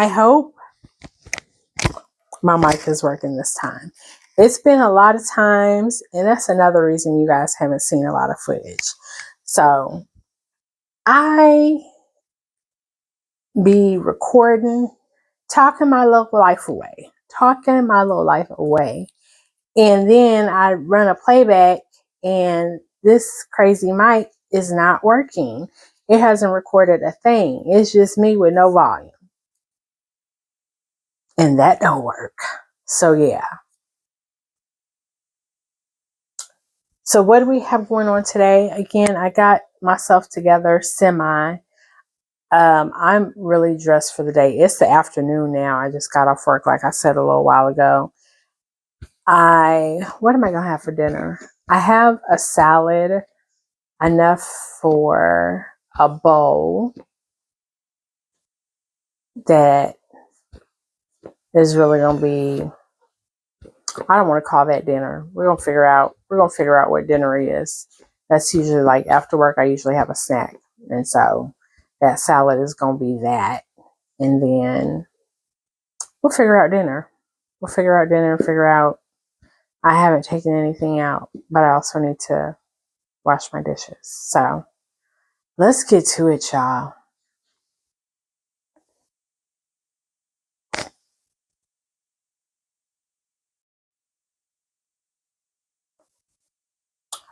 I hope my mic is working this time. It's been a lot of times, and that's another reason you guys haven't seen a lot of footage. So I be recording, talking my little life away, and then I run a playback, and this crazy mic is not working. It hasn't recorded a thing. It's just me with no volume, and that don't work. So yeah. So what do we have going on today? Again, I got myself together semi. I'm really dressed for the day. It's the afternoon now. I just got off work, like I said a little while ago. What am I going to have for dinner? I have a salad, enough for a bowl that is really going to be, I don't want to call that dinner. We're going to figure out what dinner is. That's usually like after work, I usually have a snack. And so that salad is going to be that. And then we'll figure out dinner. And figure out, I haven't taken anything out, but I also need to wash my dishes. So let's get to it, y'all.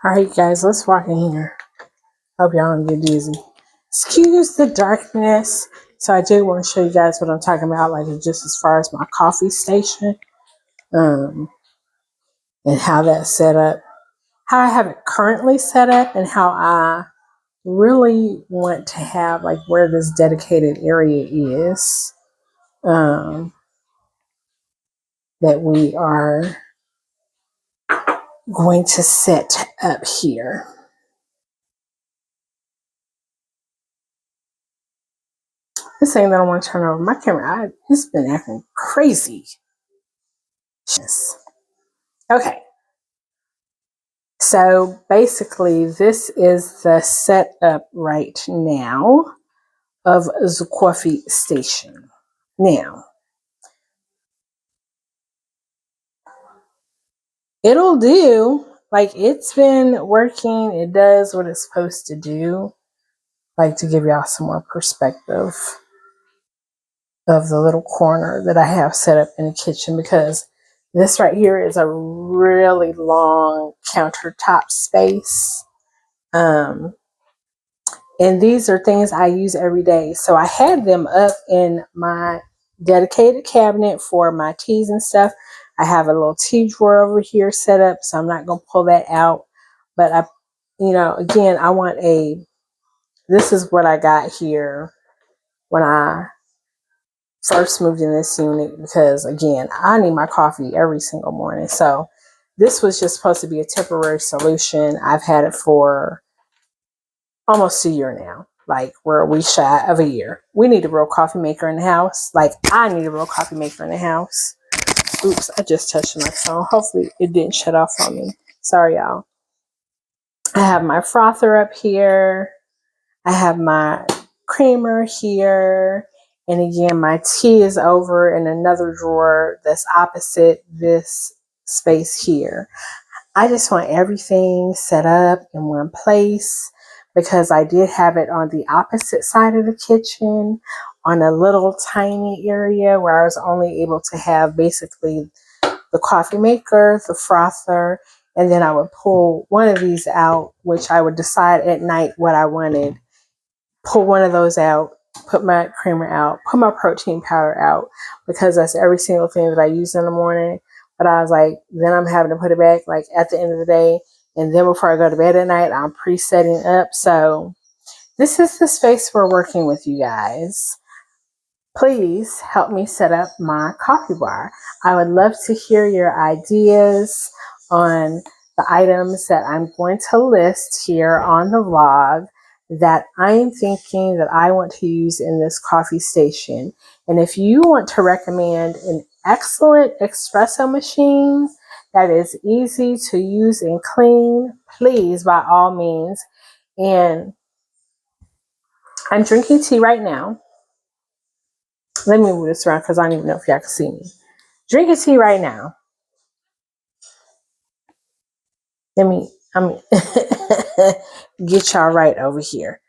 All right, guys, let's walk in here. Hope y'all don't get dizzy. Excuse the darkness. So I did want to show you guys what I'm talking about, like just as far as my coffee station, and how that's set up, how I have it currently set up, and how I really want to have like where this dedicated area is, that we are going to set up here. This thing that I want to turn over my camera, it's been acting crazy. Okay, so basically this is the setup right now of the coffee station. Now, it'll do, like it's been working, it does what it's supposed to do, like to give y'all some more perspective of the little corner that I have set up in the kitchen, because this right here is a really long countertop space. And these are things I use every day. So I had them up in my dedicated cabinet for my teas and stuff. I have a little tea drawer over here set up, so I'm not going to pull that out. But again, this is what I got here when I first moved in this unit, because again, I need my coffee every single morning. So this was just supposed to be a temporary solution. I've had it for almost a year now. Like, we're a week shy of a year. We need a real coffee maker in the house. Like, I need a real coffee maker in the house. Oops, I just touched my phone. Hopefully it didn't shut off on me. Sorry, y'all. I have my frother up here. I have my creamer here. And again, my tea is over in another drawer that's opposite this space here. I just want everything set up in one place, because I did have it on the opposite side of the kitchen on a little tiny area where I was only able to have basically the coffee maker, the frother, and then I would pull one of these out, which I would decide at night what I wanted, pull one of those out, put my creamer out, put my protein powder out, because that's every single thing that I use in the morning. But I was like, then I'm having to put it back like at the end of the day. And then before I go to bed at night, I'm pre-setting up. So this is the space we're working with, you guys. Please help me set up my coffee bar. I would love to hear your ideas on the items that I'm going to list here on the vlog that I'm thinking that I want to use in this coffee station. And if you want to recommend an excellent espresso machine that is easy to use and clean, please, by all means. And I'm drinking tea right now. Let me move this around because I don't even know if y'all can see me. Drinking tea right now. I'm get y'all right over here.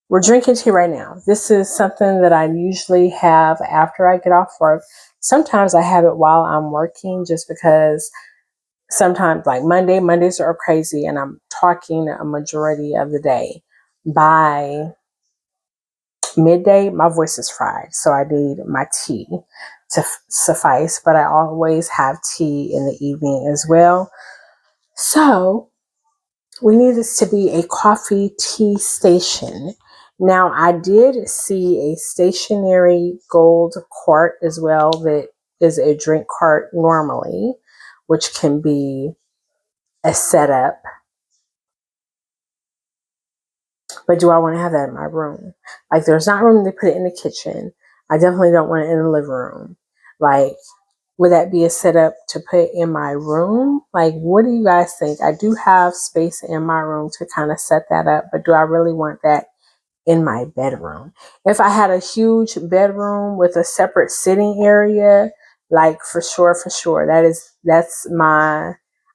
We're drinking tea right now. This is something that I usually have after I get off work. Sometimes I have it while I'm working just because sometimes like Mondays are crazy and I'm talking a majority of the day. By midday, my voice is fried. So I need my tea to suffice, but I always have tea in the evening as well. So we need this to be a coffee tea station. Now, I did see a stationary gold cart as well that is a drink cart normally, which can be a setup. But do I want to have that in my room? Like, there's not room to put it in the kitchen. I definitely don't want it in the living room. Like, would that be a setup to put in my room? Like, what do you guys think? I do have space in my room to kind of set that up, but do I really want that in my bedroom? If I had a huge bedroom with a separate sitting area, like for sure, that's my,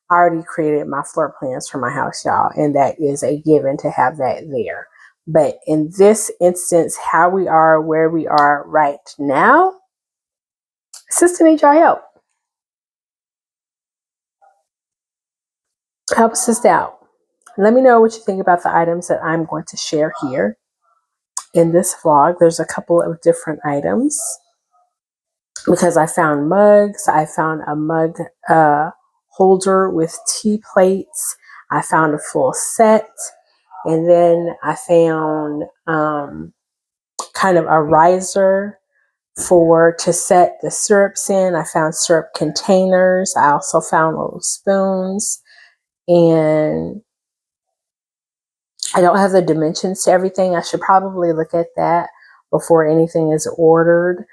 I already created my floor plans for my house, y'all, and that is a given to have that there. But in this instance, how we are, where we are right now, sister needs your help. Help us out. Let me know what you think about the items that I'm going to share here in this vlog. There's a couple of different items because I found mugs. I found a mug holder with tea plates. I found a full set. And then I found kind of a riser for to set the syrups in. I found syrup containers. I also found little spoons. And I don't have the dimensions to everything. I should probably look at that before anything is ordered.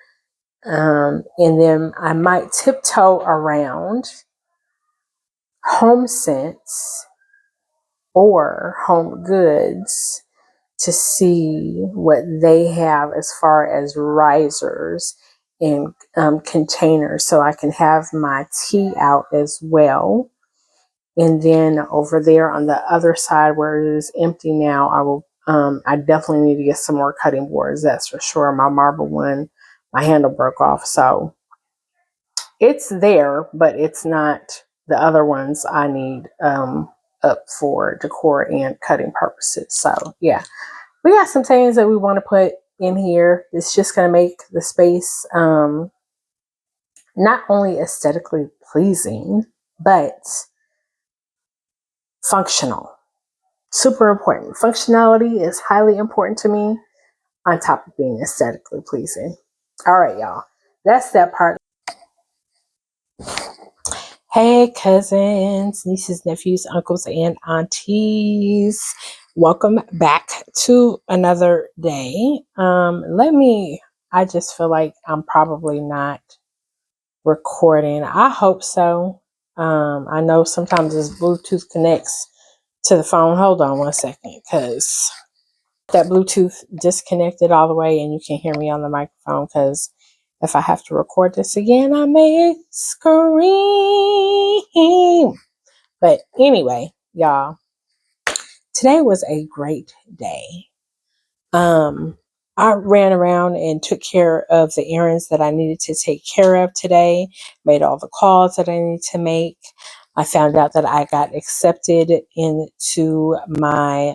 And then I might tiptoe around Home Sense or Home Goods to see what they have as far as risers and containers so I can have my tea out as well. And then over there on the other side where it is empty now, I definitely need to get some more cutting boards. That's for sure. My marble one, my handle broke off. So it's there, but it's not the other ones I need up for decor and cutting purposes. So yeah, we got some things that we want to put in here. It's just going to make the space not only aesthetically pleasing, but functional. Super important. Functionality is highly important to me on top of being aesthetically pleasing. All right, y'all. That's that part. Hey, cousins, nieces, nephews, uncles, and aunties. Welcome back to another day. I just feel like I'm probably not recording. I hope so. I know sometimes this Bluetooth connects to the phone. Hold on one second, because that Bluetooth disconnected all the way and you can hear me on the microphone, because if I have to record this again, I may scream. But anyway, y'all, today was a great day. I ran around and took care of the errands that I needed to take care of today, made all the calls that I needed to make. I found out that I got accepted into my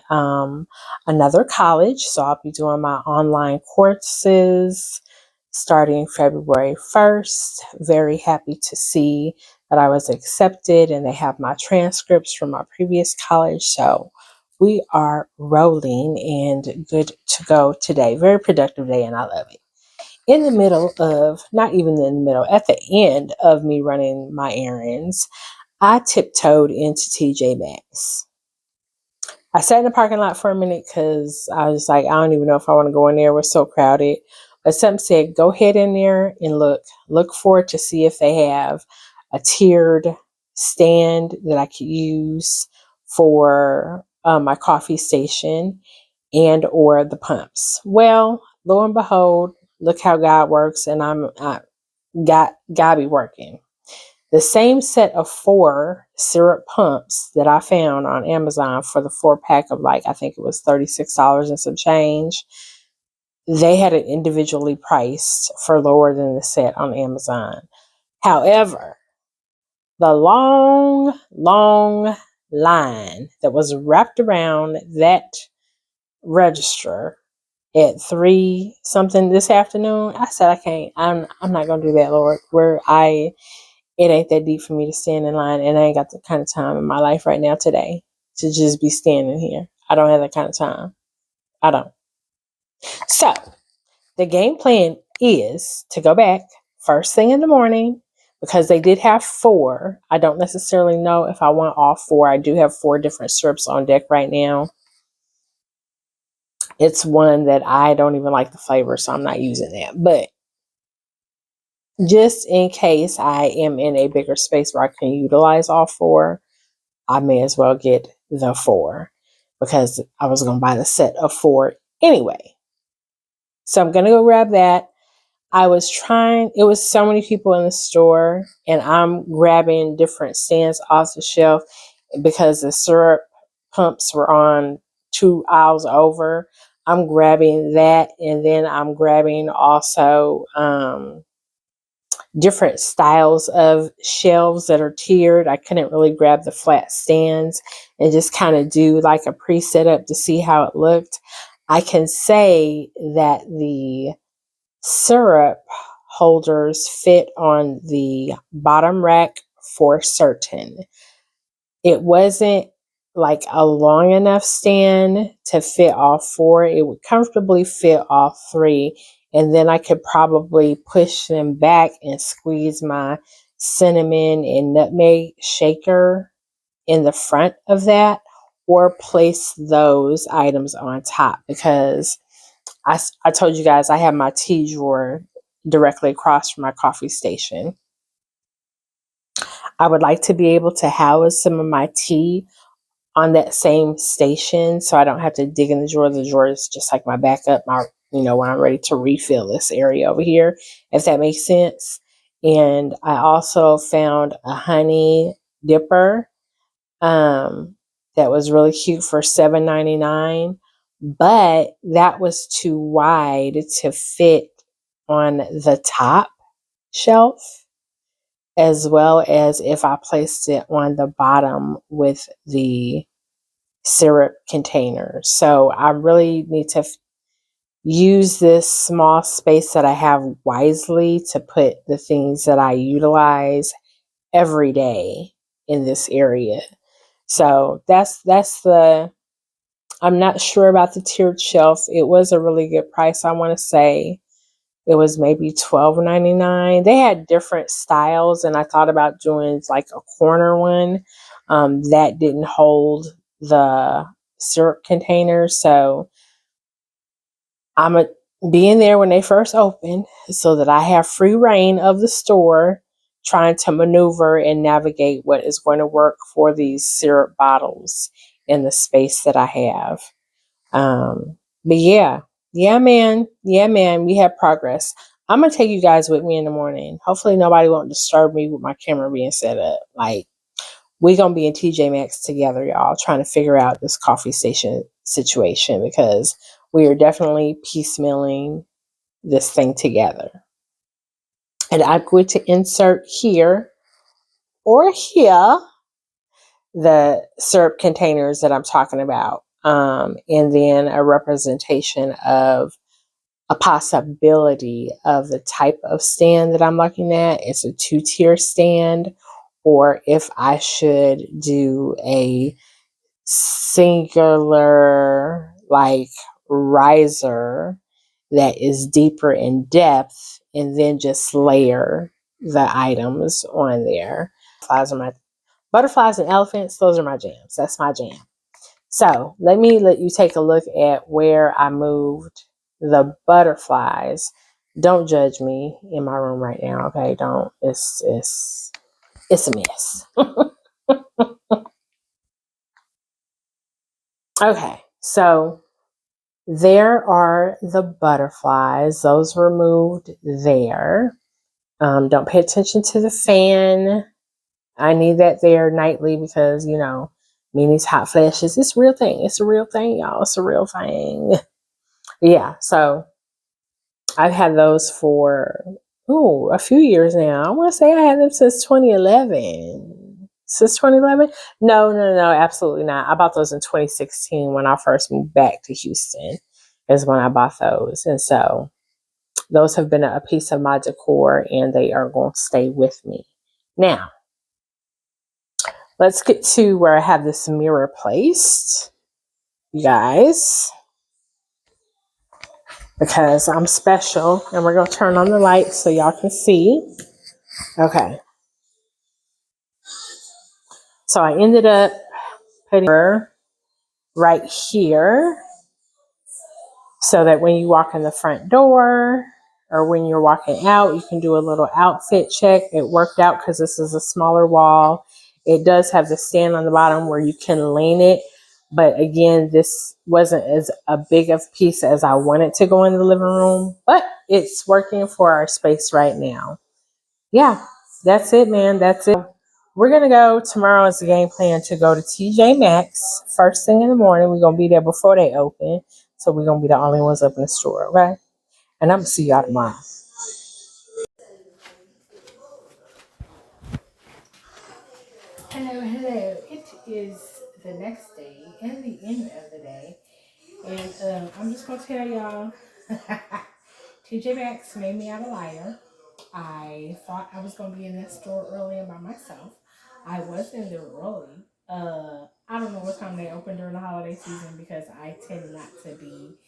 another college. So I'll be doing my online courses starting February 1st. Very happy to see that I was accepted and they have my transcripts from my previous college. So we are rolling and good to go today. Very productive day, and I love it. In the middle of, not even in the middle, at the end of me running my errands, I tiptoed into TJ Maxx. I sat in the parking lot for a minute because I was like, I don't even know if I want to go in there. We're so crowded. But something said, go ahead in there and look for it to see if they have a tiered stand that I could use for my coffee station and or the pumps. Well, lo and behold, look how God works, and God be working. The same set of 4 syrup pumps that I found on Amazon for the 4-pack of, like, I think it was $36 and some change. They had it individually priced for lower than the set on Amazon. However, the long, long line that was wrapped around that register at 3 something this afternoon, I said, I can't, I'm not gonna do that, Lord. It ain't that deep for me to stand in line, and I ain't got the kind of time in my life right now today to just be standing here. I don't have that kind of time. I don't. So the game plan is to go back first thing in the morning, because they did have 4. I don't necessarily know if I want all 4. I do have 4 different syrups on deck right now. It's one that I don't even like the flavor, so I'm not using that. But just in case I am in a bigger space where I can utilize all 4, I may as well get the 4, because I was going to buy the set of 4 anyway. So I'm going to go grab that. It was so many people in the store, and I'm grabbing different stands off the shelf because the syrup pumps were on 2 aisles over. I'm grabbing that, and then I'm grabbing also different styles of shelves that are tiered. I couldn't really grab the flat stands and just kind of do like a pre-setup to see how it looked. I can say that the syrup holders fit on the bottom rack for certain. It wasn't like a long enough stand to fit all 4. It would comfortably fit all 3. And then I could probably push them back and squeeze my cinnamon and nutmeg shaker in the front of that, or place those items on top, because I told you guys I have my tea drawer directly across from my coffee station. I would like to be able to house some of my tea on that same station, so I don't have to dig in the drawer. The drawer is just like my backup, when I'm ready to refill this area over here, if that makes sense. And I also found a honey dipper that was really cute for $7.99, but that was too wide to fit on the top shelf, as well as if I placed it on the bottom with the syrup containers. So I really need to use this small space that I have wisely to put the things that I utilize every day in this area. So I'm not sure about the tiered shelf. It was a really good price. I want to say it was maybe $12.99. They had different styles, and I thought about doing like a corner one that didn't hold the syrup container. So I'm a be in there when they first open, so that I have free reign of the store, trying to maneuver and navigate what is going to work for these syrup bottles in the space that I have. But yeah, man, we have progress. I'm gonna take you guys with me in the morning. Hopefully nobody won't disturb me with my camera being set up. Like, we gonna be in TJ Maxx together, y'all, trying to figure out this coffee station situation, because we are definitely piecemealing this thing together. And I'm going to insert here or here the syrup containers that I'm talking about, and then a representation of a possibility of the type of stand that I'm looking at. It's a 2-tier stand, or if I should do a singular like riser that is deeper in depth, and then just layer the items on there. Butterflies and elephants, those are my jams. That's my jam. So let you take a look at where I moved the butterflies. Don't judge me in my room right now, okay? Don't. It's a mess. Okay, so There are the butterflies. Those were moved there. Don't pay attention to the fan. I need that there nightly because, you know, Mimi's hot flashes. It's a real thing. It's a real thing, y'all. It's a real thing. Yeah, so I've had those for a few years now. I want to say I had them since 2011. Since 2011? No, no, no, absolutely not. I bought those in 2016 when I first moved back to Houston. Is when I bought those, and so those have been a piece of my decor, and they are going to stay with me. Now, let's get to where I have this mirror placed, you guys, because I'm special, and we're going to turn on the lights so y'all can see. Okay. So I ended up putting her right here so that when you walk in the front door or when you're walking out, you can do a little outfit check. It worked out because this is a smaller wall. It does have the stand on the bottom where you can lean it. But again, this wasn't as a big of a piece as I wanted to go in the living room, but it's working for our space right now. Yeah, that's it, man. That's it. We're going to go tomorrow as the game plan to go to TJ Maxx first thing in the morning. We're going to be there before they open. So we're going to be the only ones up in the store, okay? And I'm going to see y'all tomorrow. Hello, hello. It is the next day and the end of the day. And I'm just going to tell y'all, TJ Maxx made me out a liar. I thought I was going to be in that store early and by myself. I was in there early. I don't know what time they open during the holiday season because I tend not to be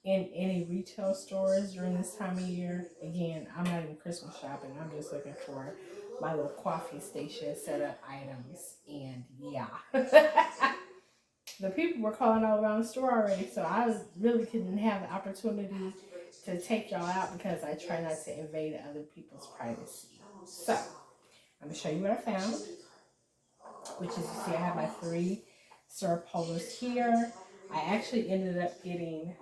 in any retail stores during this time of year. Again, I'm not even Christmas shopping. I'm just looking for my little coffee station setup items. And yeah. The people were calling all around the store already, so I really couldn't have the opportunity to take y'all out because I try not to invade other people's privacy. So, I'm going to show you what I found, which is, you see, I have my 3 syrup holders here. I actually ended up getting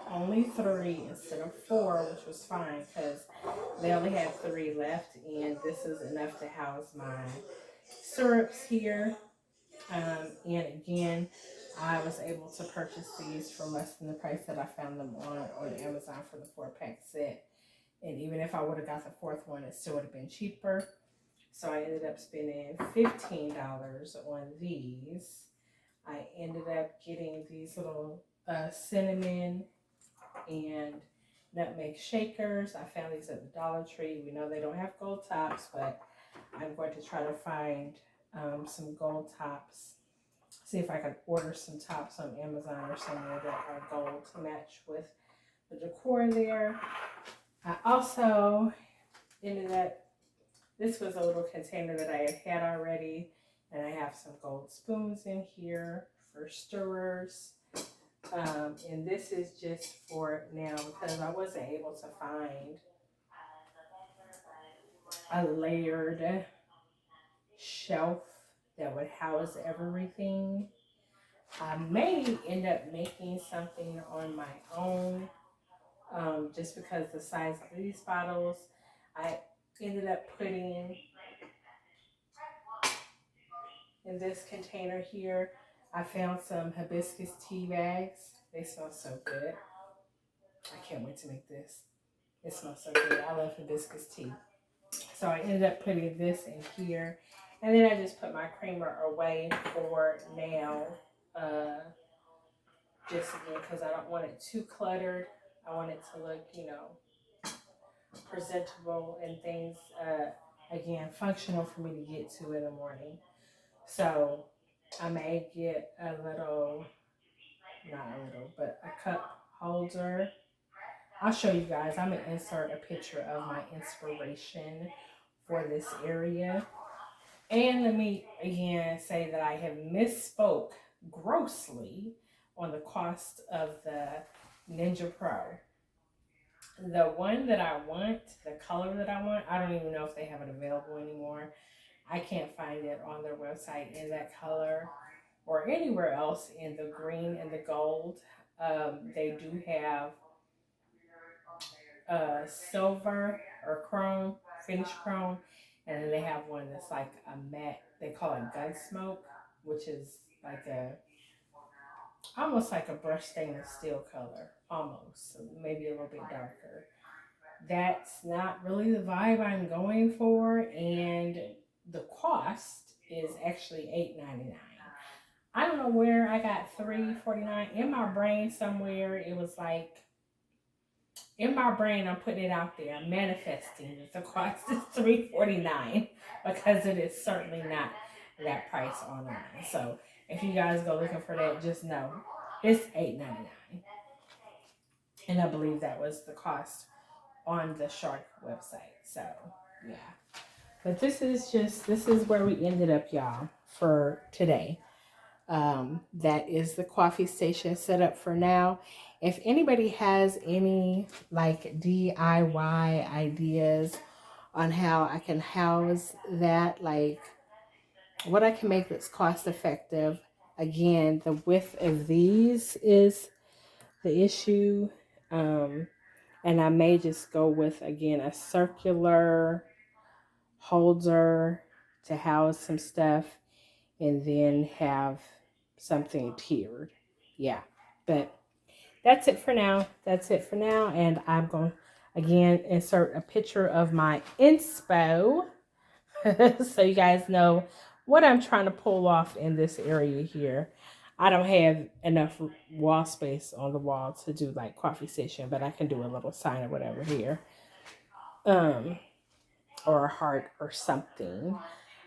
only 3 instead of 4, which was fine because they only had 3 left, and this is enough to house my syrups here. And again, I was able to purchase these for less than the price that I found them on Amazon for the 4-pack set. And even if I would have got the 4th one, it still would have been cheaper. So I ended up spending $15 on these. I ended up getting these little cinnamon and nutmeg shakers. I found these at the Dollar Tree. We know they don't have gold tops, but I'm going to try to find some gold tops. See if I can order some tops on Amazon or somewhere that are gold to match with the decor there. I also ended up, this was a little container that I had already, and I have some gold spoons in here for stirrers. And this is just for now because I wasn't able to find a layered shelf that would house everything. I may end up making something on my own, just because the size of these bottles. I ended up putting in this container here. I found some hibiscus tea bags. They smell so good. I can't wait to make this. It smells so good. I love hibiscus tea. So I ended up putting this in here. And then I just put my creamer away for now. Just again, because I don't want it too cluttered. I want it to look, presentable and things, again, functional for me to get to in the morning. So I may get a little, not a little, but a cup holder. I'll show you guys. I'm going to insert a picture of my inspiration for this area. And let me again say that I have misspoke grossly on the cost of the Ninja Pro. The one that I want, the color that I want, I don't even know if they have it available anymore. I can't find it on their website in that color or anywhere else in the green and the gold. They do have silver or chrome, finished chrome, and then they have one that's like a matte. They call it Gunsmoke, which is like a almost like a brushed stainless steel color, almost, so maybe a little bit darker. That's not really the vibe I'm going for, and the cost is actually $8.99. I don't know where I got $3.49 in my brain somewhere. It was like in my brain, I'm putting it out there, manifesting that the cost is $3.49 because it is certainly not that price online. So if you guys go looking for that, just know it's $8.99, and I believe that was the cost on the Shark website. So yeah, but this is where we ended up, y'all, for today. That is the coffee station set up for now. If anybody has any like DIY ideas on how I can house that, like what I can make that's cost effective. Again, the width of these is the issue. And I may just go with, again, a circular holder to house some stuff and then have something tiered. Yeah, but that's it for now. That's it for now. And I'm going to, again, insert a picture of my inspo so you guys know what I'm trying to pull off in this area here. I don't have enough wall space on the wall to do like coffee session, but I can do a little sign or whatever here. Or a heart or something.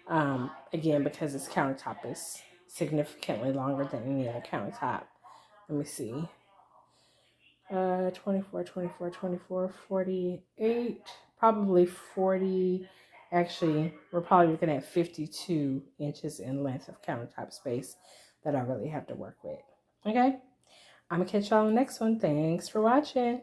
Again, because this countertop is significantly longer than any other countertop. Let me see. 24, 24, 24, 48, probably 40. Actually, we're probably looking at 52 inches in length of countertop space that I really have to work with. Okay? I'm going to catch y'all on the next one. Thanks for watching.